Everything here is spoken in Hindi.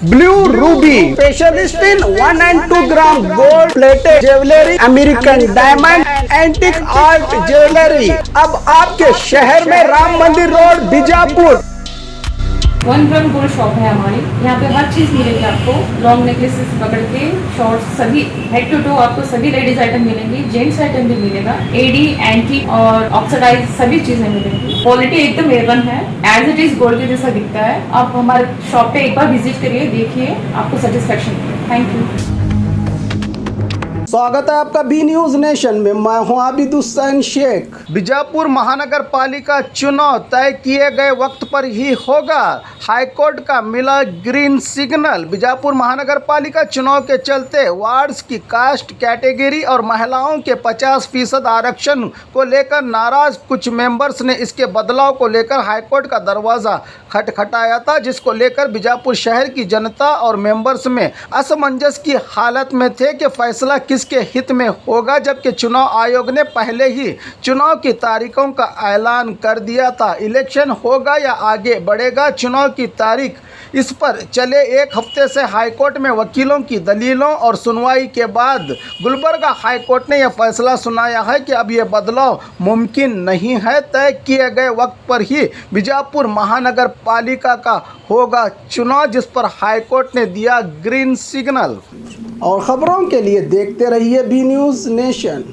Blue Ruby specialist in 1 and 2 gram gold plated jewellery, American diamond, antique art jewellery अब आपके शहर में राम मंदिर road Bijapur. 1 gram gold shop है हमारी। यहाँ पे हर चीज़ मिलेगी आपको, लॉन्ग नेकलेसेस पकड़ के शॉर्ट्स, सभी हेड टू टो आपको सभी लेडीज आइटम मिलेंगी, जेंट्स आइटम भी मिलेगा, एडी एंटी और ऑक्सीडाइज सभी चीजें मिलेंगी। क्वालिटी एकदम A1 है, एज इट इज गोल्ड के जैसा दिखता है। आप हमारे शॉप पे एक बार विजिट करिए, देखिए, आपको सेटिस्फेक्शन मिलेगा। Thank you. स्वागत है आपका बी न्यूज नेशन में। मैं हूं आबिद हुसैन शेख। बीजापुर महानगर पालिका चुनाव तय किए गए वक्त पर ही होगा, हाईकोर्ट का मिला ग्रीन सिग्नल। बीजापुर महानगर पालिका चुनाव के चलते वार्ड्स की कास्ट कैटेगरी और महिलाओं के 50% आरक्षण को लेकर नाराज कुछ मेंबर्स ने इसके बदलाव को लेकर हाईकोर्ट का दरवाजा खटखटाया था, जिसको लेकर बीजापुर शहर की जनता और मेंबर्स में असमंजस की हालत में थे कि फैसला किसके हित में होगा, जबकि चुनाव आयोग ने पहले ही चुनाव की तारीखों का ऐलान कर दिया था। इलेक्शन होगा या आगे बढ़ेगा चुनाव की तारीख, इस पर चले एक हफ्ते से हाईकोर्ट में वकीलों की दलीलों और सुनवाई के बाद गुलबर्गा हाईकोर्ट ने यह फैसला सुनाया है कि अब यह बदलाव मुमकिन नहीं है। तय किए गए वक्त पर ही बीजापुर महानगर पालिका का होगा चुनाव, जिस पर हाईकोर्ट ने दिया ग्रीन सिग्नल। और खबरों के लिए देखते रहिए बी न्यूज नेशन।